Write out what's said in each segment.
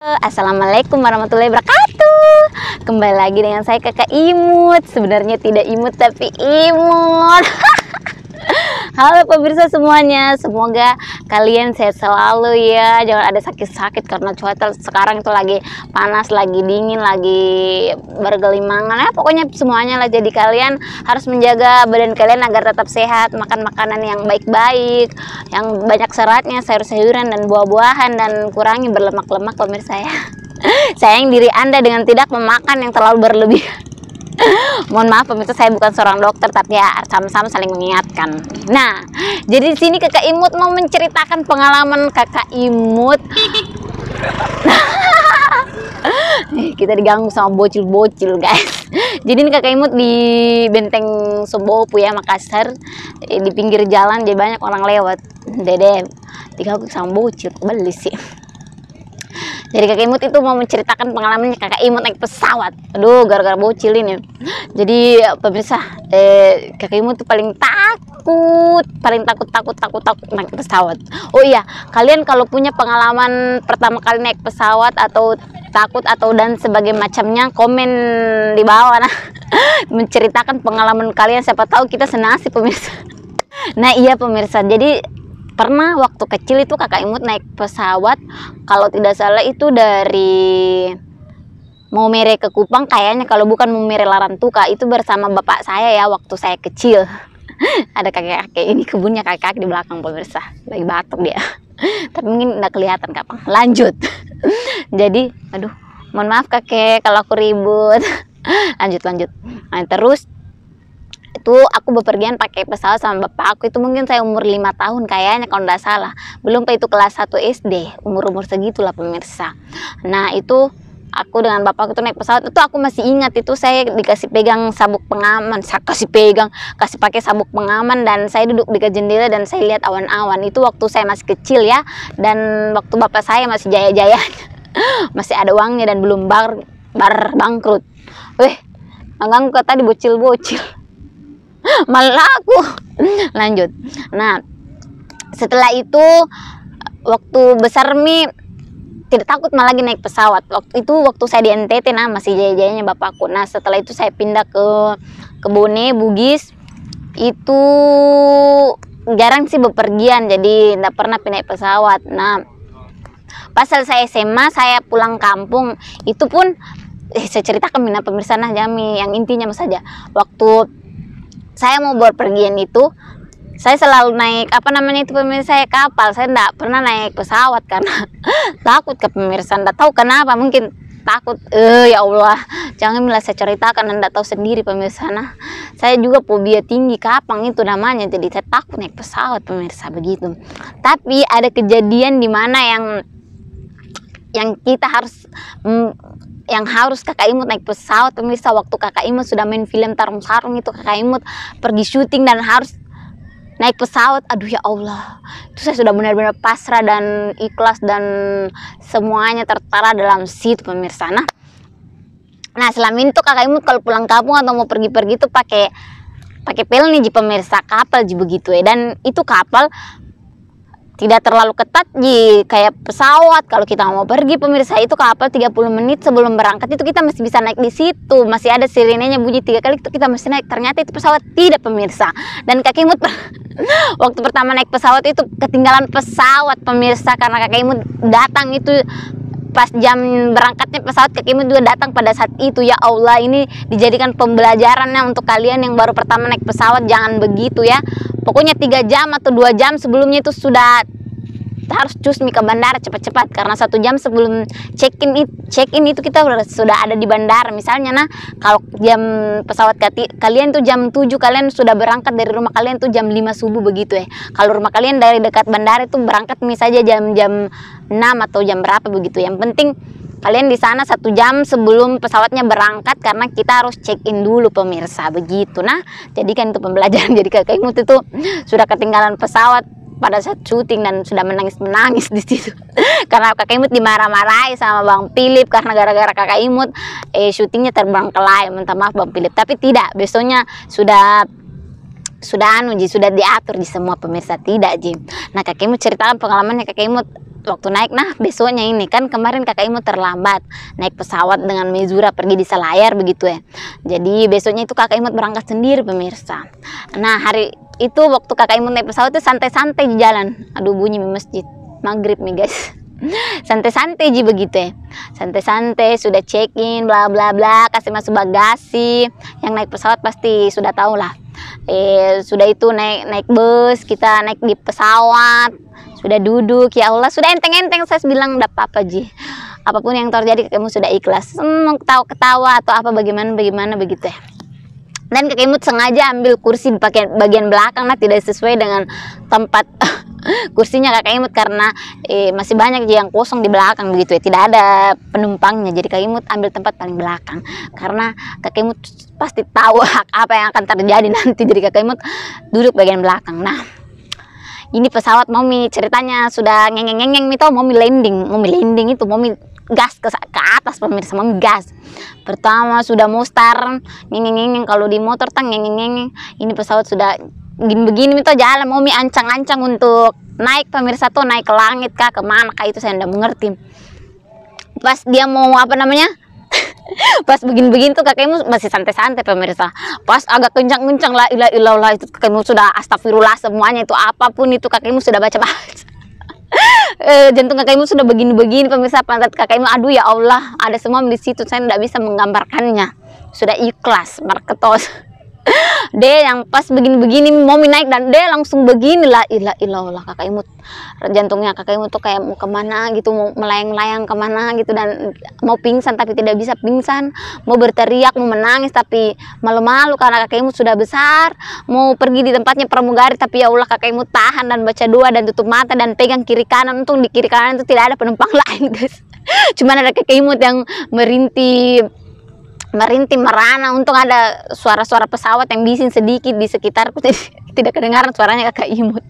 Assalamualaikum warahmatullahi wabarakatuh. Kembali lagi dengan saya Kakak Imut. Sebenarnya tidak imut tapi imut. Halo pemirsa semuanya, semoga kalian sehat selalu ya. Jangan ada sakit-sakit karena cuaca sekarang itu lagi panas, lagi dingin, lagi bergelimangan ya. Pokoknya semuanya lah. Jadi kalian harus menjaga badan kalian agar tetap sehat. Makan makanan yang baik-baik, yang banyak seratnya, sayur-sayuran dan buah-buahan, dan kurangi berlemak-lemak pemirsa ya. Sayang diri Anda dengan tidak memakan yang terlalu berlebihan. Mohon maaf pemirsa, saya bukan seorang dokter, tapi ya sama-sama saling mengingatkan. Nah, jadi di sini Kakak Imut mau menceritakan pengalaman Kakak Imut. Kita diganggu sama bocil-bocil guys. Jadi ini Kakak Imut di Benteng Sobopu ya, Makassar. Di pinggir jalan, jadi banyak orang lewat. Dede diganggu sama bocil, beli sih. Jadi Kakak Imut itu mau menceritakan pengalamannya Kakak Imut naik pesawat. Aduh, gara-gara bocil ini. Jadi pemirsa, Kakak Imut tuh paling takut naik pesawat. Oh iya, kalian kalau punya pengalaman pertama kali naik pesawat atau takut atau dan sebagainya macamnya, komen di bawah nah. Menceritakan pengalaman kalian, siapa tahu kita senasib pemirsa. Nah iya pemirsa, jadi pernah waktu kecil itu Kakak Imut naik pesawat, kalau tidak salah itu dari Maumere ke Kupang kayaknya, kalau bukan Maumere Larantuka, itu bersama bapak saya ya waktu saya kecil. Ada kakek-kakek, ini kebunnya kakek-kakek di belakang pemirsa, lagi batuk dia. Tapi mungkin tidak kelihatan kapan. Lanjut. Jadi aduh, mohon maaf kakek kalau aku ribut. lanjut. Nah, terus itu aku bepergian pakai pesawat sama bapak aku, itu mungkin saya umur 5 tahun kayaknya kalau tidak salah, belum itu kelas 1 SD, umur segitulah pemirsa. Nah itu aku dengan bapak aku tuh naik pesawat, itu aku masih ingat, itu saya dikasih pegang sabuk pengaman, kasih pakai sabuk pengaman, dan saya duduk di jendela dan saya lihat awan-awan. Itu waktu saya masih kecil ya, dan waktu bapak saya masih jaya-jaya. Masih ada uangnya dan belum bangkrut. Enggak kata tadi bocil-bocil. Malah aku. Lanjut. Nah setelah itu waktu besar tidak takut malah lagi naik pesawat. Waktu saya di NTT, nah masih jaya-jayanya bapakku. Nah setelah itu saya pindah ke Bone, Bugis. Itu jarang sih bepergian, jadi tidak pernah naik pesawat. Nah pas saya SMA saya pulang kampung, itu pun saya ceritakan mina pemirsa nah jami yang intinya saja. Waktu saya mau berpergian itu, saya selalu naik itu pemirsa, saya kapal. Saya tidak pernah naik pesawat karena takut ke pemirsa. Tidak tahu kenapa, mungkin takut. Ya Allah, jangan bila saya ceritakan, Anda tahu sendiri pemirsa. Nah, saya juga fobia tinggi kapang itu namanya. Jadi saya takut naik pesawat pemirsa begitu. Tapi ada kejadian di mana yang kita harus Kakak Imut naik pesawat pemirsa. Waktu Kakak Imut sudah main film Tarung Sarung itu, Kakak Imut pergi syuting dan harus naik pesawat. Aduh ya Allah, itu saya sudah benar-benar pasrah dan ikhlas dan semuanya tertara dalam situ pemirsa. Nah selama itu Kakak Imut kalau pulang kampung atau mau pergi-pergi itu pakai pel nih pemirsa, kapal begitu ya. Dan itu kapal tidak terlalu ketat kayak pesawat. Kalau kita mau pergi pemirsa, itu kapal 30 menit sebelum berangkat itu kita masih bisa naik di situ, masih ada sirenenya bunyi 3 kali itu kita masih naik. Ternyata itu pesawat tidak pemirsa. Dan Kakak Imut waktu pertama naik pesawat itu ketinggalan pesawat pemirsa, karena Kakak Imut datang itu pas jam berangkatnya pesawat. Kakak Imut juga datang pada saat itu. Ya Allah, ini dijadikan pembelajarannya untuk kalian yang baru pertama naik pesawat, jangan begitu ya. Pokoknya 3 jam atau 2 jam sebelumnya itu sudah harus cus ke bandara cepat-cepat, karena 1 jam sebelum check-in itu kita sudah ada di bandara. Misalnya nah kalau jam pesawat kalian itu jam 7, kalian sudah berangkat dari rumah kalian itu jam 5 subuh begitu ya. Kalau rumah kalian dari dekat bandara itu berangkat misalnya jam 6 atau jam berapa begitu. Yang penting kalian di sana 1 jam sebelum pesawatnya berangkat, karena kita harus check-in dulu pemirsa begitu. Nah jadikan itu pembelajaran. Jadi Kakak Imut itu sudah ketinggalan pesawat pada saat syuting dan sudah menangis di situ. Karena Kakak Imut dimarah-marahi sama Bang Philip karena gara-gara Kakak Imut syutingnya terbang ke lain. Minta maaf Bang Philip, tapi tidak, besoknya sudah sudah sudah diatur di semua pemirsa, tidak Ji. Nah kakak Imut ceritakan pengalamannya kakak Imut waktu naik. Nah besoknya ini kan kemarin kakak Imut terlambat naik pesawat dengan Mezura pergi di Selayar begitu ya. Jadi besoknya itu kakak Imut berangkat sendiri pemirsa. Nah hari itu waktu kakak Imut naik pesawat itu santai-santai di jalan. Aduh bunyi masjid maghrib nih guys. Santai-santai Ji begitu ya, santai-santai sudah check in bla bla bla, kasih masuk bagasi. Yang naik pesawat pasti sudah tahu lah. Sudah itu naik bus, kita naik di pesawat, sudah duduk, ya Allah sudah enteng-enteng. Saya bilang enggak apa-apa Ji, apapun yang terjadi kamu sudah ikhlas, mau ketawa-ketawa atau apa bagaimana begitu ya. Dan kakak Imut sengaja ambil kursi di bagian belakang, nah tidak sesuai dengan tempat kursinya kakak Imut karena masih banyak yang kosong di belakang begitu ya, tidak ada penumpangnya. Jadi kakak Imut ambil tempat paling belakang karena kakak Imut pasti tahu apa yang akan terjadi nanti. Jadi kakak Imut duduk bagian belakang. Nah ini pesawat Momi ceritanya sudah ngeng-ngeng itu Momi landing itu Momi gas ke atas pemirsa. Momi gas pertama sudah mau start ngeng-ngeng, kalau di motor tang ngeng-ngeng. Ini pesawat sudah begini itu jalan Momi ancang-ancang untuk naik pemirsa, tuh naik ke langit kah kemana kah itu saya tidak mengerti. Pas dia mau apa namanya pas begini-begini tuh kakak Imut masih santai-santai pemirsa. Pas agak kencang-kencang la ilaha illallah itu kakak Imut sudah astagfirullah semuanya, itu apapun itu kakak Imut sudah baca-baca. Jantung kakak Imut sudah begini-begini pemirsa, pantat kakak Imut aduh ya Allah, ada semua di situ, saya tidak bisa menggambarkannya. Sudah ikhlas marketos. Deh yang pas begini-begini mau naik dan dia langsung begini lah ilah ilah kakak Imut, jantungnya kakak Imut tuh kayak mau kemana gitu, mau melayang-layang kemana gitu, dan mau pingsan tapi tidak bisa pingsan, mau berteriak mau menangis tapi malu-malu karena kakak Imut sudah besar, mau pergi di tempatnya pramugari tapi ya Allah kakak Imut tahan dan baca doa dan tutup mata dan pegang kiri kanan. Untung di kiri kanan itu tidak ada penumpang lain guys, cuman ada kakak Imut yang merintih merana. Untung ada suara-suara pesawat yang bising sedikit di sekitarku, tidak kedengaran suaranya kakak Imut.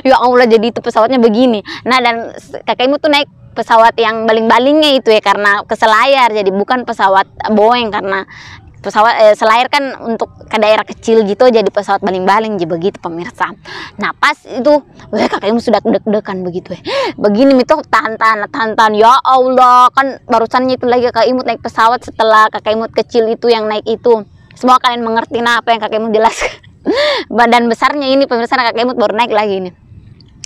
Ya Allah, jadi itu pesawatnya begini. Nah dan kakak Imut tuh naik pesawat yang baling-balingnya itu ya karena ke Selayar, jadi bukan pesawat Boeing karena pesawat Selayar kan untuk ke daerah kecil gitu, jadi pesawat baling-baling jadi begitu pemirsa. Nah pas itu kakak Imut sudah deg-degan begitu ya, begini itu tahan ya Allah, kan barusannya itu lagi kakak Imut naik pesawat setelah kakak Imut kecil itu yang naik itu. Semua kalian mengerti nah apa yang kakak Imut jelaskan. Badan besarnya ini pemirsa, kakak Imut baru naik lagi ini.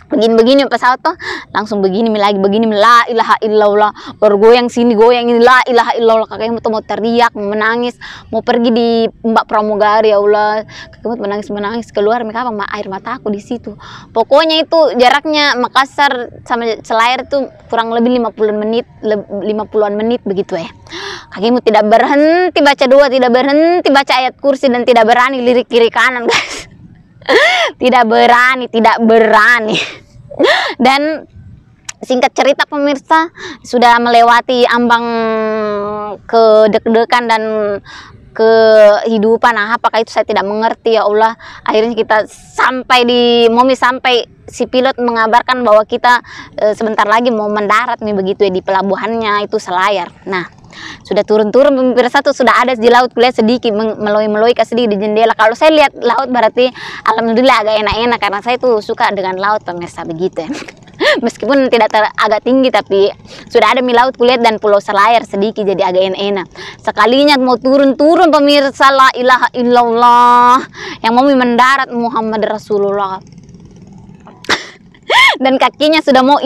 Begini pesawat tuh langsung begini lagi, begini la ilaha illallah, baru goyang sini goyang ini la ilaha illallah. kakak Imut tuh mau teriak, mau menangis, mau pergi di mbak pramugari. Ya Allah, kakak Imut menangis keluar air mataku di situ. Pokoknya itu jaraknya Makassar sama Selayar itu kurang lebih 50-an menit begitu ya. kakak Imut tidak berhenti baca doa, tidak berhenti baca ayat kursi, dan tidak berani lirik kiri kanan guys. tidak berani. Dan singkat cerita pemirsa, sudah melewati ambang kedek-dekan dan kehidupan. Nah, apakah itu saya tidak mengerti ya Allah. Akhirnya kita sampai di Momi, sampai si pilot mengabarkan bahwa kita sebentar lagi mau mendarat nih begitu ya di pelabuhannya itu Selayar. Nah sudah turun-turun pemirsa tuh sudah ada di laut, kulihat sedikit meloi-meloi ke sedikit di jendela. Kalau saya lihat laut berarti alhamdulillah agak enak-enak karena saya tuh suka dengan laut pemirsa begitu ya. Meskipun tidak agak tinggi tapi sudah ada laut kulihat dan pulau Selayar sedikit jadi agak enak. Sekalinya mau turun-turun pemirsa la ilaha illallah, yang mau mendarat Muhammad Rasulullah. Dan kakinya sudah mau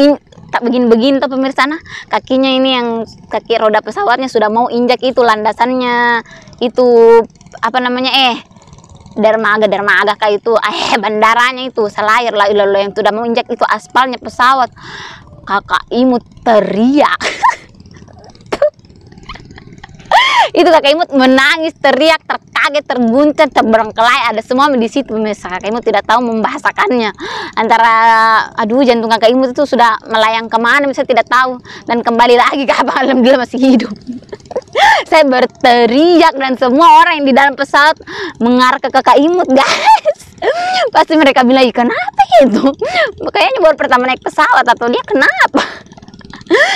tak begini-begini tuh pemirsa, nah kakinya ini yang kaki roda pesawatnya sudah mau injak itu landasannya itu apa namanya dermaga kayak itu bandaranya itu Selayar lah ilallah, yang sudah mau injak itu aspalnya pesawat. Kakak Imut teriak. Itu kakak Imut menangis, teriak, terkaget, terguncang, terberengkelai, ada semua di situ pemirsa. Kakak Imut tidak tahu membahasakannya. Antara aduh jantung kakak Imut itu sudah melayang kemana bisa tidak tahu, dan kembali lagi ke apa, alhamdulillah masih hidup. Saya berteriak dan semua orang yang di dalam pesawat mengarah ke kakak Imut guys. Pasti mereka bilang, kenapa itu? Kayaknya baru pertama naik pesawat atau dia kenapa?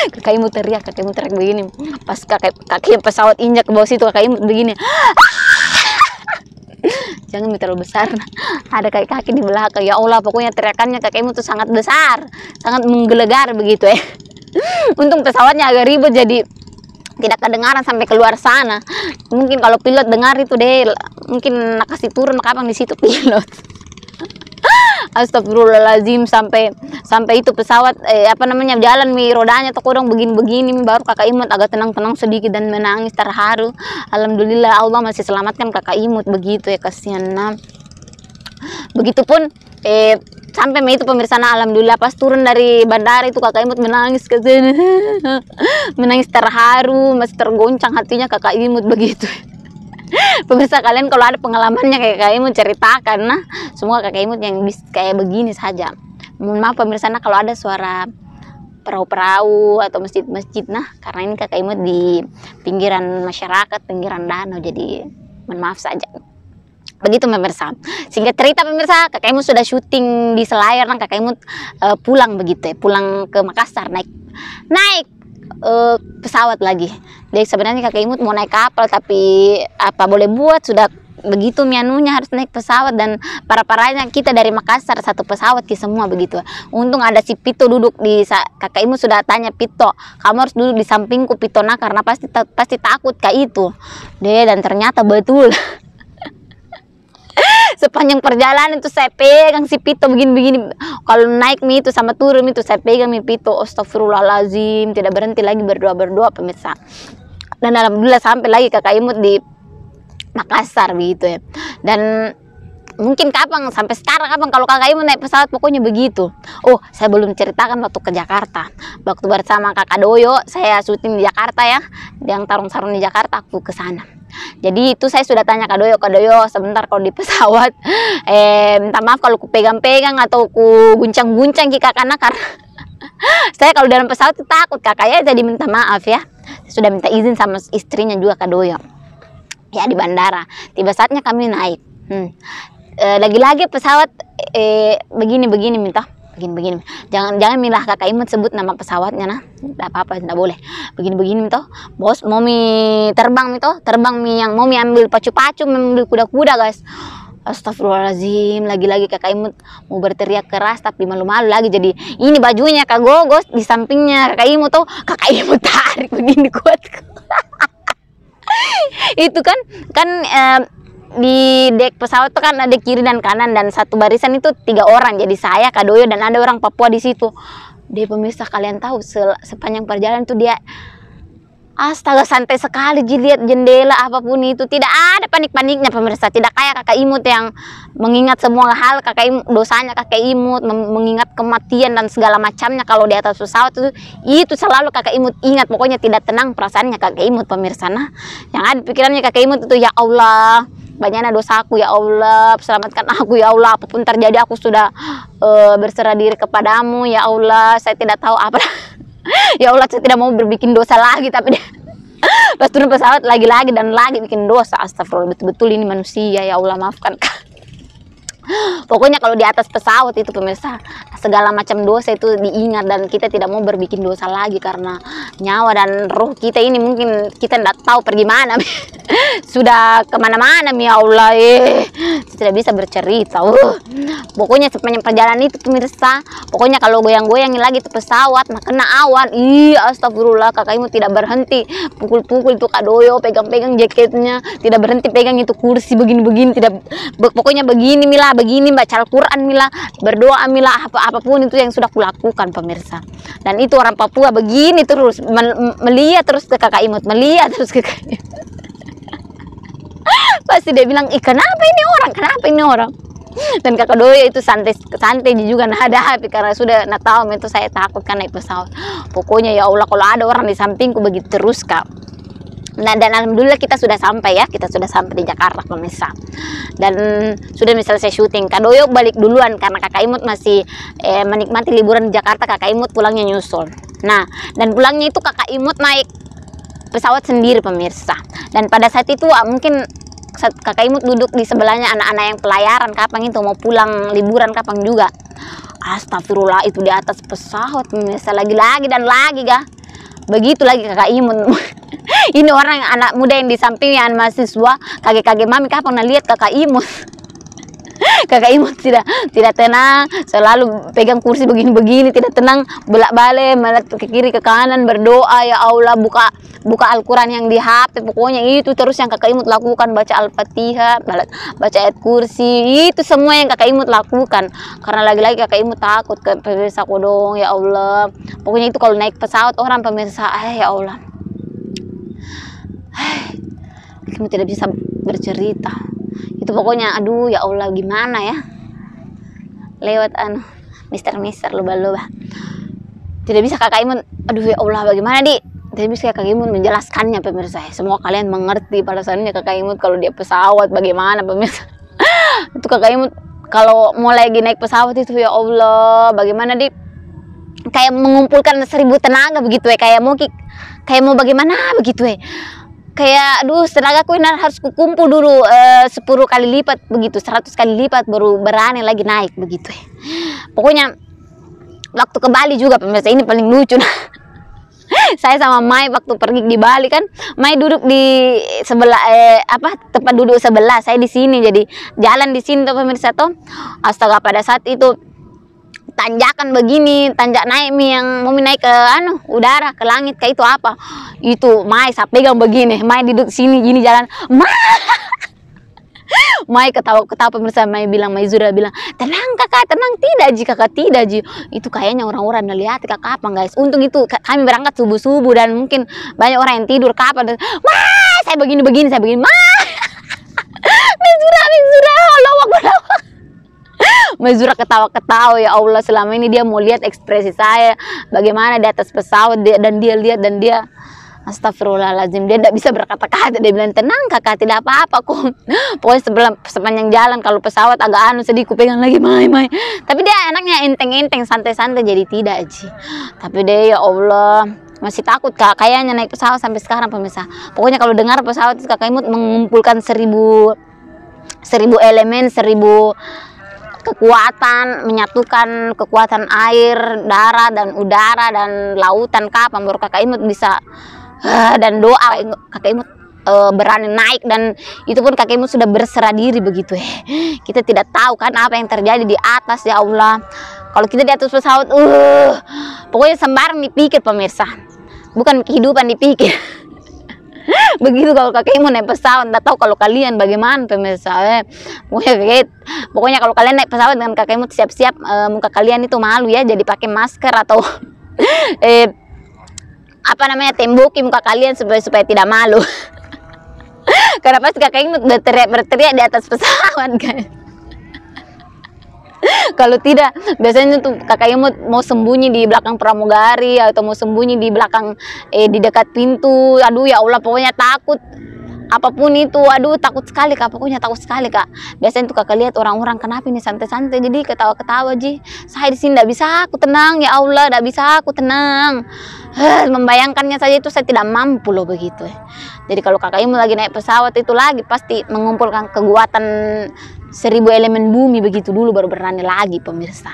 Kakak Imut teriak begini. Pas kaki pesawat injak ke bawah situ kakak Imut begini. jangan terlalu besar. Ada kaki-kaki di belakang. Ya Allah, pokoknya teriakannya kakak Imut tuh sangat besar, sangat menggelegar begitu ya. Untung pesawatnya agak ribet jadi tidak kedengaran sampai keluar sana. Mungkin kalau pilot dengar itu deh, mungkin nak kasih turun kapan di situ pilot. Astagfirullahaladzim, sampai itu pesawat jalan mi rodanya tuh kodong begini-begini, baru kakak Imut agak tenang-tenang sedikit dan menangis terharu. Alhamdulillah Allah masih selamatkan kakak Imut begitu ya, kasihan. Nah, begitupun sampai itu pemirsa, nah, alhamdulillah pas turun dari bandara itu kakak Imut menangis menangis terharu, masih tergoncang hatinya kakak Imut begitu. Pemirsa, kalian kalau ada pengalamannya kayak kakak Imut ceritakan. Nah, semua kakak Imut yang kayak begini saja. Mohon maaf pemirsa, nah kalau ada suara perahu-perahu atau masjid-masjid, nah karena ini kakak Imut di pinggiran masyarakat, pinggiran danau, jadi mohon maaf saja. Begitu pemirsa. Singkat cerita pemirsa, kakak Imut sudah syuting di Selayar, nah kakak Imut pulang begitu ya, pulang ke Makassar, naik pesawat lagi. Jadi sebenarnya kakak Imut mau naik kapal, tapi apa boleh buat, sudah begitu mianunya harus naik pesawat, dan parahnya kita dari Makassar satu pesawat ke semua begitu. Untung ada si Pito duduk di kakak Imut sudah tanya, Pito kamu harus duduk di sampingku Pito, nah karena pasti takut kayak itu deh, dan ternyata betul. Sepanjang perjalanan itu saya pegang si Pito begini-begini. Kalau naik mi itu sama turun itu saya pegang mi Pito. Astagfirullahaladzim, tidak berhenti lagi berdoa pemirsa. Dan alhamdulillah sampai lagi kakak Imut di Makassar begitu ya. Dan mungkin sampai sekarang kalau kakak Imut naik pesawat pokoknya begitu. Oh, saya belum ceritakan waktu ke Jakarta. Waktu bersama kakak Doyo, saya syuting di Jakarta ya, yang tarung-sarung di Jakarta, aku ke sana. Jadi itu saya sudah tanya Kak Doyo, sebentar kalau di pesawat minta maaf kalau ku pegang-pegang atau ku guncang-guncang karena saya kalau dalam pesawat takut kakaknya, jadi minta maaf ya. Sudah minta izin sama istrinya juga Kak Doyo ya di bandara. Tiba saatnya kami naik. Lagi-lagi pesawat begini minta begini. Jangan milah kakak Imut sebut nama pesawatnya, nah tidak apa-apa, tidak boleh begini toh. Bos mau terbang yang mau ambil pacu-pacu, ambil kuda-kuda guys. Astagfirullahaladzim, lagi-lagi kakak Imut mau berteriak keras tapi malu-malu lagi. Jadi ini bajunya Kak Gogos di sampingnya kakak Imut tuh, kakak Imut tarik begini kuat. Itu kan di dek pesawat tuh kan ada kiri dan kanan, dan satu barisan itu 3 orang. Jadi saya, Kak Doyo, dan ada orang Papua di situ. Deh pemirsa, kalian tahu sepanjang perjalanan tuh dia astaga santai sekali, lihat jendela apapun itu, tidak ada panik-paniknya pemirsa. Tidak kayak kakak Imut yang mengingat semua hal dosanya kakak Imut, mengingat kematian dan segala macamnya kalau di atas pesawat itu selalu kakak Imut ingat. Pokoknya tidak tenang perasaannya kakak Imut pemirsa. Nah, yang ada pikirannya kakak Imut itu, ya Allah, banyaknya dosaku ya Allah, selamatkan aku ya Allah, apapun terjadi aku sudah berserah diri kepadamu ya Allah, saya tidak tahu apa. Ya Allah, saya tidak mau berbikin dosa lagi, tapi pas turun pesawat lagi-lagi dan lagi bikin dosa. Astagfirullah, betul-betul ini manusia ya Allah, maafkan. Pokoknya kalau di atas pesawat itu pemirsa, segala macam dosa itu diingat, dan kita tidak mau berbikin dosa lagi karena nyawa dan roh kita ini mungkin kita tidak tahu pergi mana. Sudah kemana-mana ya Allah, tidak bisa bercerita. Pokoknya sepanjang perjalanan itu pemirsa, pokoknya kalau goyang-goyangin lagi itu pesawat, nah kena awan, astagfirullah, kakak Imut tidak berhenti pukul-pukul itu Kak Doyo, pegang-pegang jaketnya, tidak berhenti pegang itu kursi begini-begini, tidak, pokoknya begini Mila, begini baca Al-Quran Mila, berdoa Mila, apapun itu yang sudah kulakukan pemirsa. Dan itu orang Papua begini terus melihat terus ke kakak Imut, melihat terus ke kakak Imut. Pasti dia bilang, kenapa ini orang. Dan kakak Doyo itu santai juga, nah ada HP karena sudah tahu itu saya takut kan naik pesawat. Pokoknya ya Allah, kalau ada orang di sampingku begitu terus Kak. Nah, dan alhamdulillah kita sudah sampai di Jakarta pemirsa. Dan sudah misalnya saya syuting, Kak Doyo balik duluan karena kakak Imut masih menikmati liburan di Jakarta, kakak Imut pulangnya nyusul. Nah, dan pulangnya itu kakak Imut naik pesawat sendiri pemirsa. Dan pada saat itu mungkin kakak Imut duduk di sebelahnya anak-anak yang pelayaran kapan itu mau pulang liburan kapan juga. Astagfirullah, itu di atas pesawat pemirsa, lagi-lagi dan lagi begitu lagi kakak Imut. Ini orang anak muda yang di sampingnya mahasiswa, kaget-kaget mami kapan lihat kakak Imut. Kakak Imut tidak tenang, selalu pegang kursi begini-begini, tidak tenang, bolak-balik melihat ke kiri ke kanan, berdoa, ya Allah, buka Al-Quran yang di HP, pokoknya itu terus yang Kakak Imut lakukan, baca Al-Fatihah, baca ayat kursi, itu semua yang Kakak Imut lakukan. Karena lagi-lagi Kakak Imut takut ke pemirsa kodong, ya Allah. Pokoknya itu kalau naik pesawat orang pemirsa, ya Allah, kamu tidak bisa bercerita. Itu pokoknya aduh ya Allah, gimana ya, lewat mister loba-loba. Tidak bisa Kakak Imut, aduh ya Allah, bagaimana Di, tidak bisa Kakak Imut menjelaskannya pemirsa. Semua kalian mengerti pada saatnya Kakak Imut kalau dia pesawat bagaimana pemirsa. Itu Kakak Imut kalau mau lagi naik pesawat itu, ya Allah, bagaimana Di, kayak mengumpulkan 1000 tenaga begitu ya, kayak mau bagaimana begitu ya, kayak aduh tenagaku ini harus kukumpul dulu 10 kali lipat begitu, 100 kali lipat baru berani lagi naik begitu ya. Pokoknya waktu ke Bali juga pemirsa, ini paling lucu nah. Saya sama Mai waktu pergi di Bali kan, Mai duduk di sebelah tempat duduk sebelah, saya di sini, jadi jalan di sini tuh pemirsa tuh. Astaga, pada saat itu tanjakan begini, tanjak naik yang mau naik ke udara, ke langit, kayak itu apa? Itu Mai saya pegang begini, Mai duduk sini gini jalan. Mai ketawa pemirsa, Mai Zura bilang, tenang kakak, tenang, tidak Ji, kakak tidak Ji. Itu kayaknya orang-orang lihat kakak apa guys. Untung itu kami berangkat subuh-subuh dan mungkin banyak orang yang tidur kapan. Saya begini, saya begini, Zura, Allah Akbar. Mazura ketawa-ketawa, ya Allah, selama ini dia mau lihat ekspresi saya bagaimana di atas pesawat, dan dia lihat dan dia astagfirullahaladzim, dia tidak bisa berkata-kata. Dia bilang, tenang kakak, tidak apa-apa kok. Pokoknya sepanjang jalan kalau pesawat agak sedih, ku pegang lagi Mai. Tapi dia anaknya enteng-enteng, santai-santai, jadi tidak Ji. Tapi dia, ya Allah, masih takut kak, kayaknya naik pesawat sampai sekarang pemirsa. Pokoknya kalau dengar pesawat itu Kakak Imut mengumpulkan 1000 elemen, 1000 kekuatan, menyatukan kekuatan air, darat, dan udara, dan lautan, kapan baru Kakak Imut bisa dan doa Kakak Imut berani naik. Dan itu pun Kakak Imut sudah berserah diri begitu ya. Kita tidak tahu kan apa yang terjadi di atas, ya Allah. Kalau kita di atas pesawat pokoknya sembarang dipikir pemirsa, bukan kehidupan dipikir. Begitu kalau Kakak Imut naik pesawat. Nggak tahu kalau kalian bagaimana pemirsa. Pokoknya kalau kalian naik pesawat dengan Kakak Imut, siap-siap muka kalian itu malu ya, jadi pakai masker atau temboki muka kalian supaya tidak malu. Karena pasti Kakak Imut berteriak di atas pesawat guys. Kalau tidak, biasanya tuh Kakak Imut mau sembunyi di belakang pramugari atau mau sembunyi di belakang di dekat pintu. Aduh ya Allah, pokoknya takut apapun itu. Aduh, takut sekali kak, pokoknya takut sekali kak. Biasanya tuh Kakak lihat orang-orang kenapa ini santai-santai, jadi ketawa-ketawa Ji. Saya di sini tidak bisa aku tenang, ya Allah, tidak bisa aku tenang. Membayangkannya saja itu saya tidak mampu loh begitu. Jadi kalau Kakak Imut lagi naik pesawat itu lagi pasti mengumpulkan kekuatan 1000 elemen bumi begitu dulu baru berani lagi pemirsa.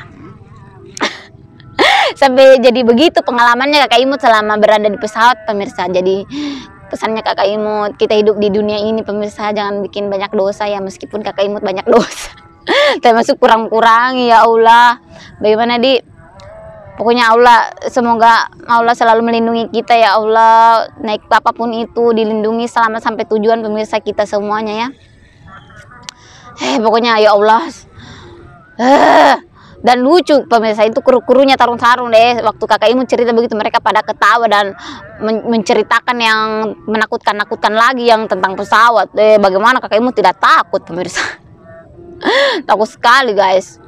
Sampai jadi begitu pengalamannya Kakak Imut selama berada di pesawat pemirsa. Jadi pesannya Kakak Imut, kita hidup di dunia ini pemirsa, jangan bikin banyak dosa ya, meskipun Kakak Imut banyak dosa. Termasuk kurang-kurangi, ya Allah. Bagaimana Di? Pokoknya Allah, semoga Allah selalu melindungi kita ya Allah. Naik apapun itu dilindungi selamat sampai tujuan pemirsa kita semuanya ya. Pokoknya ya Allah. Dan lucu pemirsa, itu kru-krunya tarung-tarung deh. Waktu Kakak Imut cerita begitu, mereka pada ketawa dan menceritakan yang menakutkan lagi yang tentang pesawat. Bagaimana Kakak Imut tidak takut pemirsa? Takut sekali guys.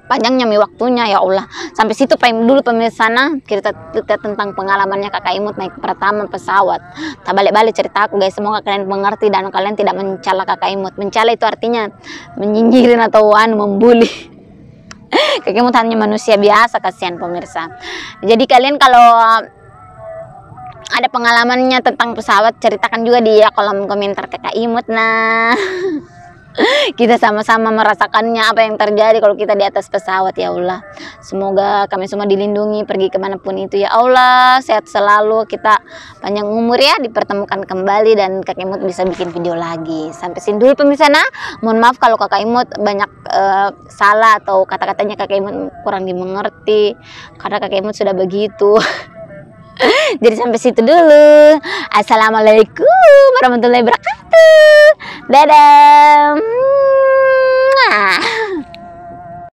Panjangnya waktunya ya Allah. Sampai situ dulu pemirsa, kita tentang pengalamannya Kakak Imut naik pertama pesawat. Tak balik-balik cerita aku guys. Semoga kalian mengerti dan kalian tidak mencela Kakak Imut. Mencela itu artinya menyingkirin atau membuli. Kakak Imut hanya manusia biasa, kasihan pemirsa. Jadi kalian kalau ada pengalamannya tentang pesawat, ceritakan juga di kolom komentar Kakak Imut. Kita sama-sama merasakannya apa yang terjadi kalau kita di atas pesawat. Ya Allah, semoga kami semua dilindungi pergi kemanapun itu ya Allah, sehat selalu, kita panjang umur ya, dipertemukan kembali dan Kakak Imut bisa bikin video lagi. Sampai sini dulu pemirsa. Mohon maaf kalau Kakak Imut banyak salah atau kata-katanya Kakak Imut kurang dimengerti karena Kakak Imut sudah begitu. Jadi sampai situ dulu. Assalamualaikum warahmatullahi wabarakatuh. Dadah.